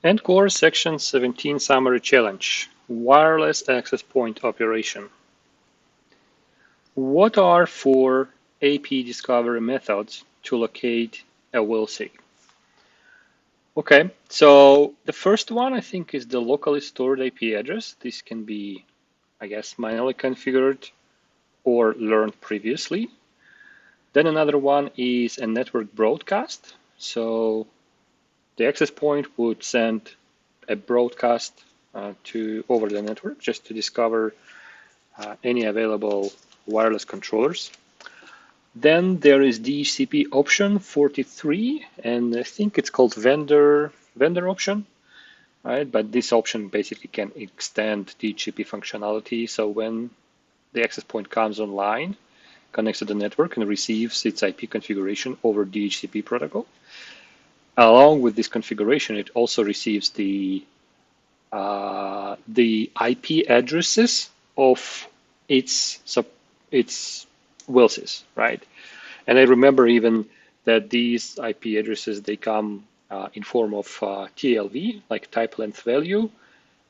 ENCOR Section 17 Summary Challenge, Wireless Access Point Operation. What are 4 AP discovery methods to locate a WLC? Okay, so the first one I think is the locally stored IP address. This can be, I guess, manually configured or learned previously. Then another one is a network broadcast. So the access point would send a broadcast over the network just to discover any available wireless controllers. Then there is DHCP option 43, and I think it's called vendor option, right? But this option basically can extend DHCP functionality. So when the access point comes online, connects to the network and receives its IP configuration over DHCP protocol. Along with this configuration, it also receives the IP addresses of its WLCs, right? And I remember even that these IP addresses, they come in form of TLV, like type length value,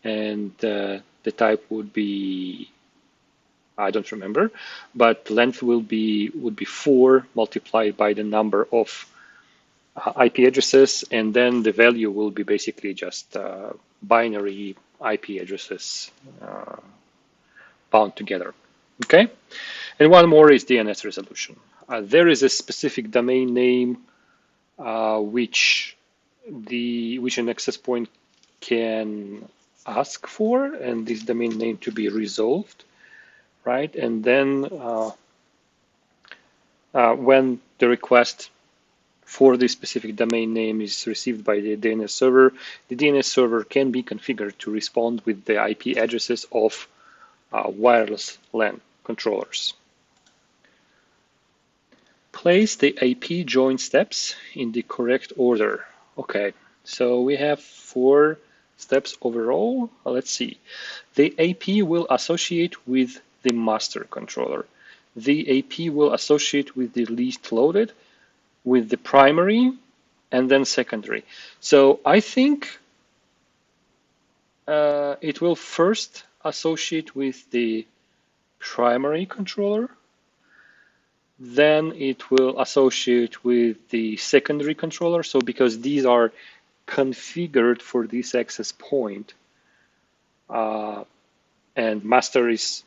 and the type would be, I don't remember, but length would be 4 multiplied by the number of IP addresses, and then the value will be basically just binary IP addresses bound together. Okay, and one more is DNS resolution. There is a specific domain name which an access point can ask for, and this domain name to be resolved, right? And then when the request for this specific domain name is received by the DNS server can be configured to respond with the IP addresses of wireless LAN controllers. Place the AP join steps in the correct order. Okay, so we have 4 steps overall. Let's see. The AP will associate with the master controller. The AP will associate with the least loaded, with the primary, and then secondary. So I think it will first associate with the primary controller, then it will associate with the secondary controller. So because these are configured for this access point, and master is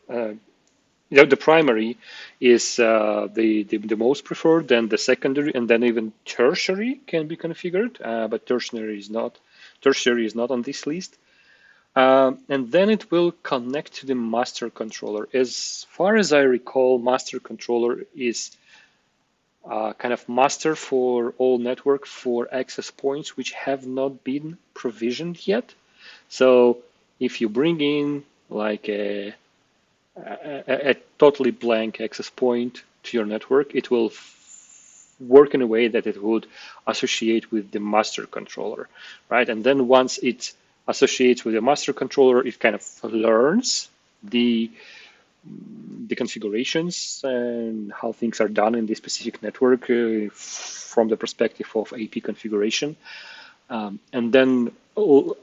the primary is the most preferred, then the secondary, and then even tertiary can be configured, but tertiary is not on this list. And then it will connect to the master controller. As far as I recall, master controller is kind of master for all network for access points which have not been provisioned yet. So if you bring in like a totally blank access point to your network, it will work in a way that it would associate with the master controller, right? And then once it associates with the master controller, it kind of learns the configurations and how things are done in this specific network from the perspective of AP configuration. And then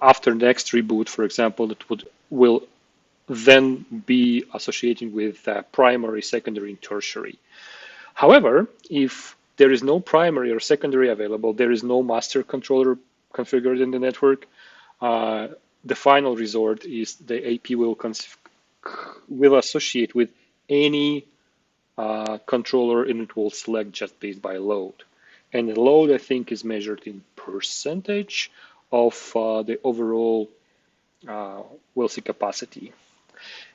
after next reboot, for example, it will then be associating with primary, secondary, and tertiary. However, if there is no primary or secondary available, there is no master controller configured in the network, the final resort is the AP will associate with any controller, and it will select just based by load. And the load, I think, is measured in percentage of the overall WLC capacity.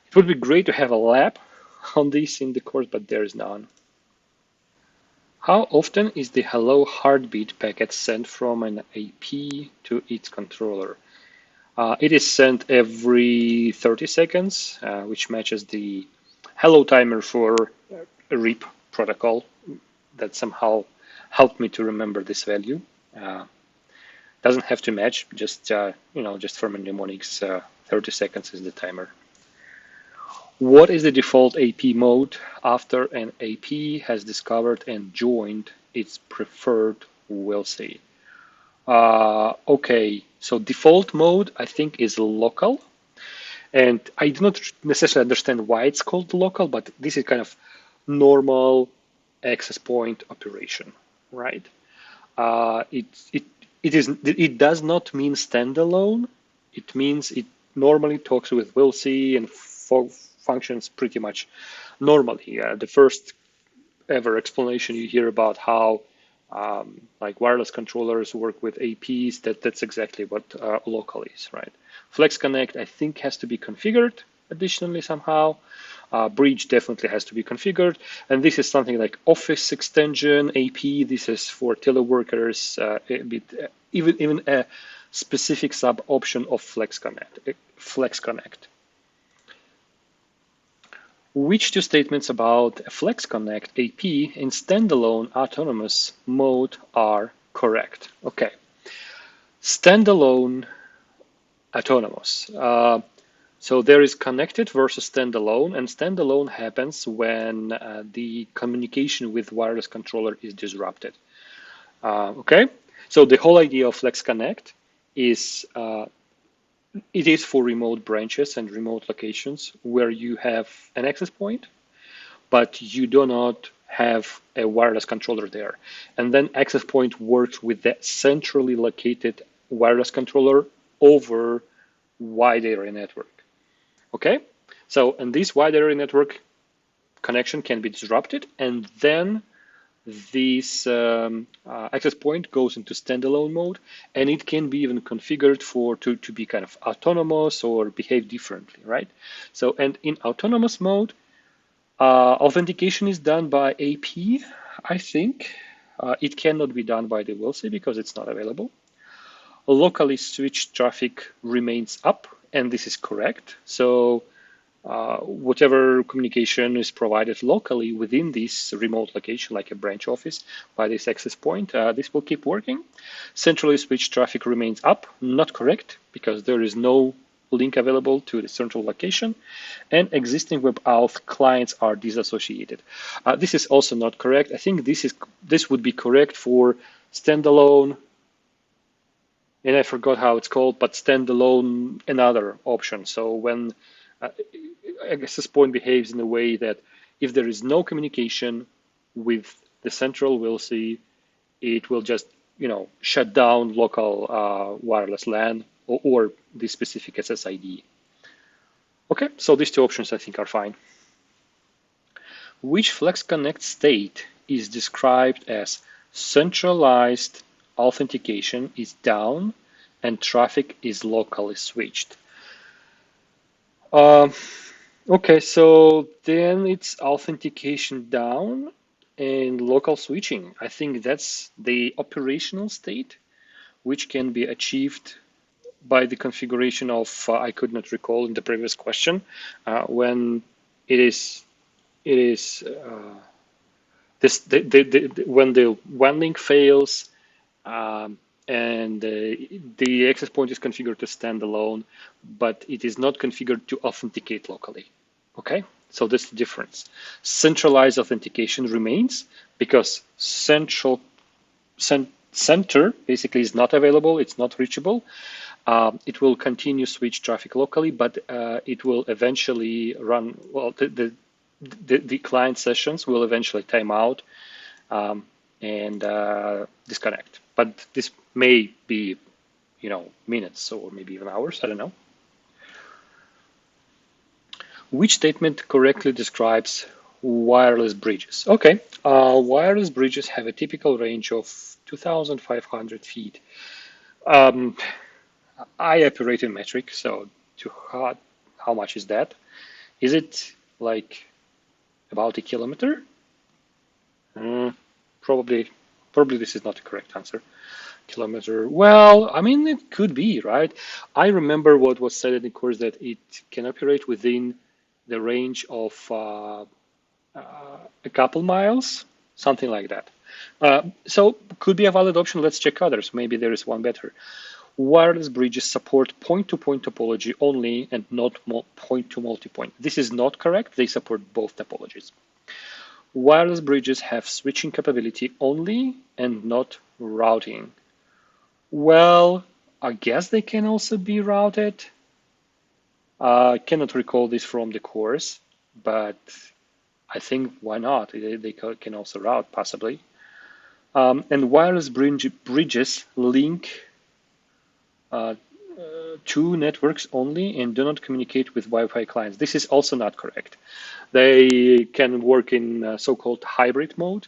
It would be great to have a lab on this in the course, but there is none. How often is the hello heartbeat packet sent from an AP to its controller? It is sent every 30 seconds, which matches the hello timer for a RIP protocol. That somehow helped me to remember this value. Doesn't have to match, just just for mnemonics, 30 seconds is the timer. What is the default AP mode after an AP has discovered and joined its preferred WLC? Okay, so default mode, I think, is local. And I do not necessarily understand why it's called local, but this is kind of normal access point operation, right? Uh, it, it, it does not mean standalone. It means it normally talks with will see and functions pretty much normally. The first ever explanation you hear about how like wireless controllers work with APs, that's exactly what local is, right? Flex Connect, I think, has to be configured additionally somehow. Bridge definitely has to be configured. And this is something like Office extension, AP. This is for teleworkers, even a specific sub option of Flex Connect. Flex Connect. Which two statements about a Flex Connect AP in standalone autonomous mode are correct? Okay, standalone autonomous. So there is connected versus standalone, and standalone happens when the communication with wireless controller is disrupted. Okay, so the whole idea of Flex Connect is it is for remote branches and remote locations where you have an access point, but you do not have a wireless controller there. And then access point works with the centrally located wireless controller over wide area network. Okay, so in this wide area network, connection can be disrupted, and then this access point goes into standalone mode, and it can be even configured to be kind of autonomous or behave differently, right? So, and in autonomous mode, authentication is done by AP, I think. It cannot be done by the WLC because it's not available. Locally switched traffic remains up, and this is correct. So whatever communication is provided locally within this remote location, like a branch office by this access point, this will keep working. Centrally switched traffic remains up, not correct, because there is no link available to the central location, and existing web auth clients are disassociated. This is also not correct. I think this would be correct for standalone, and I forgot how it's called, but standalone another option. So when access point behaves in a way that if there is no communication with the central, we'll see it will just shut down local wireless LAN or the specific SSID. Okay, so these two options I think are fine. Which Flex Connect state is described as centralized authentication is down and traffic is locally switched? Okay, so then it's authentication down and local switching. I think that's the operational state, which can be achieved by the configuration of, I could not recall in the previous question, when it is when the one link fails, and the access point is configured to standalone, but it is not configured to authenticate locally. Okay, so that's the difference. Centralized authentication remains because center basically is not available, it's not reachable. It will continue switch traffic locally, but it will eventually run, well, the client sessions will eventually time out and disconnect. But this may be, minutes or maybe even hours, I don't know. Which statement correctly describes wireless bridges? Okay, wireless bridges have a typical range of 2,500 feet. I operate in metric, so how much is that? Is it like about a kilometer? Probably this is not the correct answer. Kilometer. Well, I mean, it could be, right? I remember what was said in the course that it can operate within the range of a couple miles, something like that. So could be a valid option. Let's check others. Maybe there is one better. Wireless bridges support point-to-point topology only and not point-to-multipoint. This is not correct. They support both topologies. Wireless bridges have switching capability only and not routing. Well, I guess they can also be routed. I cannot recall this from the course, but I think why not? They can also route possibly. And wireless bridges link uh, two networks only and do not communicate with Wi-Fi clients. This is also not correct. They can work in so-called hybrid mode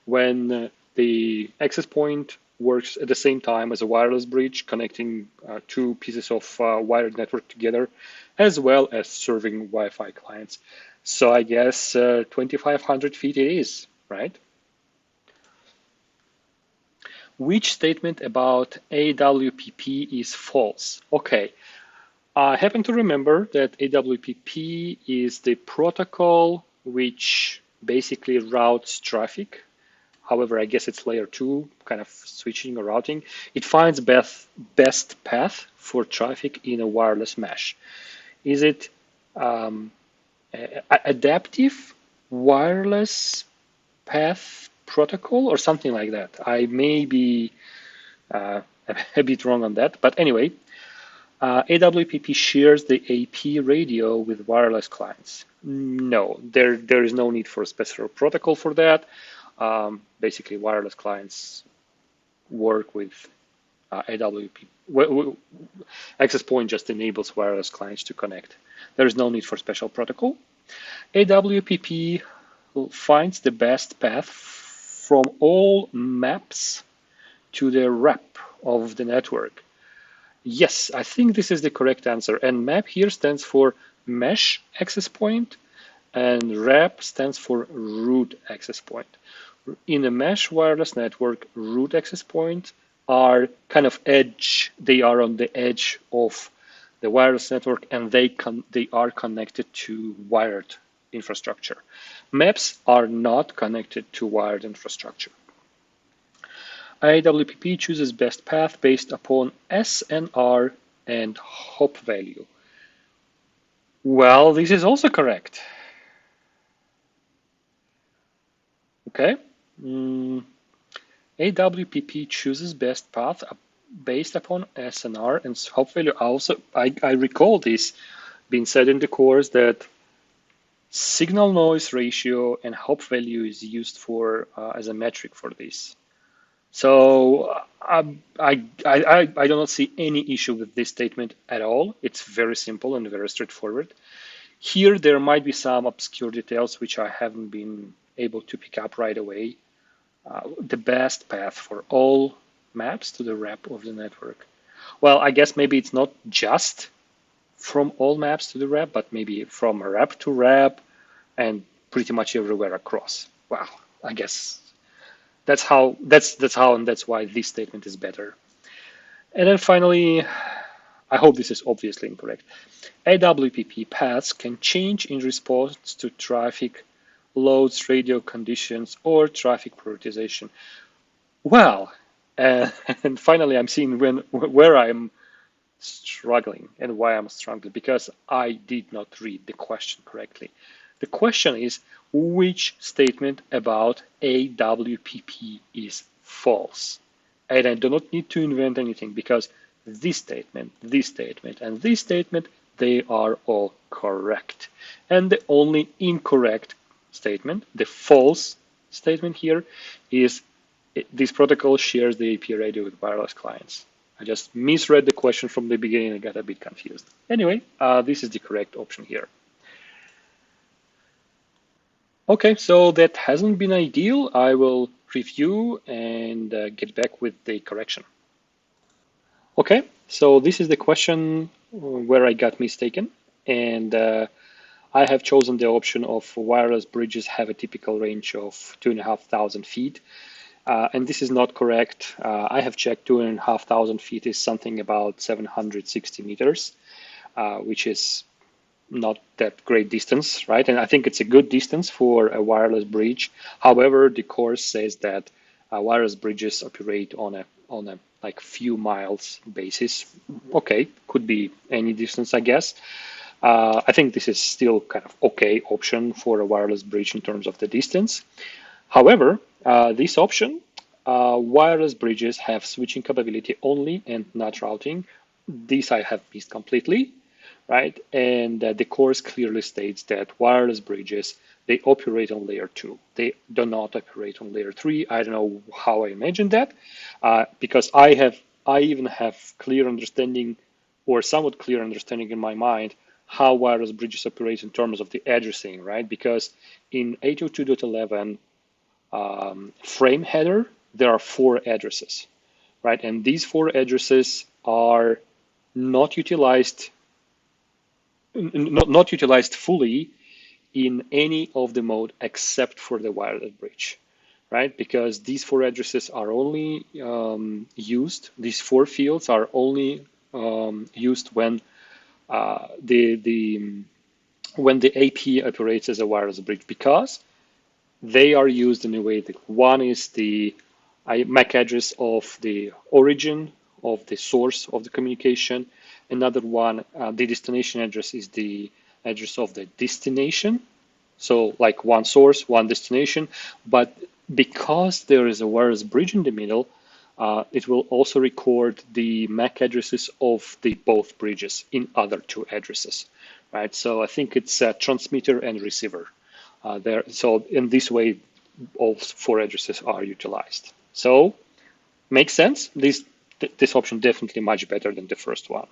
when the access point works at the same time as a wireless bridge connecting two pieces of wired network together, as well as serving Wi-Fi clients. So I guess 2,500 feet it is, right? Which statement about AWPP is false? Okay, I happen to remember that AWPP is the protocol which basically routes traffic. However, I guess it's layer two, kind of switching or routing. It finds best path for traffic in a wireless mesh. Is it um, adaptive wireless path protocol or something like that? I may be uh, a bit wrong on that, but anyway, AWPP shares the AP radio with wireless clients. No, there is no need for a special protocol for that. Basically, wireless clients work with AWP. Access point just enables wireless clients to connect. There is no need for special protocol. AWPP finds the best path from all maps to the rep of the network. Yes, I think this is the correct answer. And map here stands for mesh access point, and rep stands for root access point. In a mesh wireless network, root access points are kind of edge. They are on the edge of the wireless network, and they are connected to wired infrastructure. Maps are not connected to wired infrastructure. AWPP chooses best path based upon SNR and hop value. Well, this is also correct. Okay. AWPP chooses best path based upon SNR and hop value. Also, I recall this being said in the course that signal noise ratio and hop value is used for as a metric for this. So I do not see any issue with this statement at all. It's very simple and very straightforward. Here, there might be some obscure details which I haven't been able to pick up right away. The best path for all maps to the rep of the network. Well, I guess maybe it's not just from all maps to the rep, but maybe from rep to rep and pretty much everywhere across. Well, I guess that's how and that's why this statement is better. And then finally, I hope this is obviously incorrect. AWPP paths can change in response to traffic loads, radio conditions, or traffic prioritization. Well, and finally, I'm seeing where I'm struggling and why I'm struggling, because I did not read the question correctly. The question is, which statement about AWPP is false? And I do not need to invent anything, because this statement, and this statement, they are all correct. And the only incorrect statement, the false statement here, is this protocol shares the AP radio with wireless clients. I just misread the question from the beginning and got a bit confused. Anyway, this is the correct option here. Okay, so that hasn't been ideal. I will review and get back with the correction. Okay, so this is the question where I got mistaken, and I have chosen the option of wireless bridges have a typical range of 2,500 feet. And this is not correct. I have checked 2,500 feet is something about 760 meters, which is not that great distance, right? And I think it's a good distance for a wireless bridge. However, the course says that wireless bridges operate on a like few miles basis. Okay, could be any distance, I guess. I think this is still kind of okay option for a wireless bridge in terms of the distance. However, this option wireless bridges have switching capability only and not routing. This I have missed completely, right? And the course clearly states that wireless bridges, they operate on layer 2. They do not operate on layer 3. I don't know how I imagined that, because I even have clear understanding or somewhat clear understanding in my mind how wireless bridges operate in terms of the addressing, right? Because in 802.11 frame header, there are 4 addresses, right? And these 4 addresses are not utilized, not utilized fully in any of the mode except for the wireless bridge, right? Because these 4 addresses are only used, these 4 fields are only used when when the AP operates as a wireless bridge, because they are used in a way that one is the MAC address of the origin of the source of the communication. Another one, the destination address, is the address of the destination. So like one source, one destination. But because there is a wireless bridge in the middle, it will also record the MAC addresses of the both bridges in other 2 addresses, right? So I think it's a transmitter and receiver there. So in this way, all 4 addresses are utilized. So makes sense. This option definitely much better than the first one.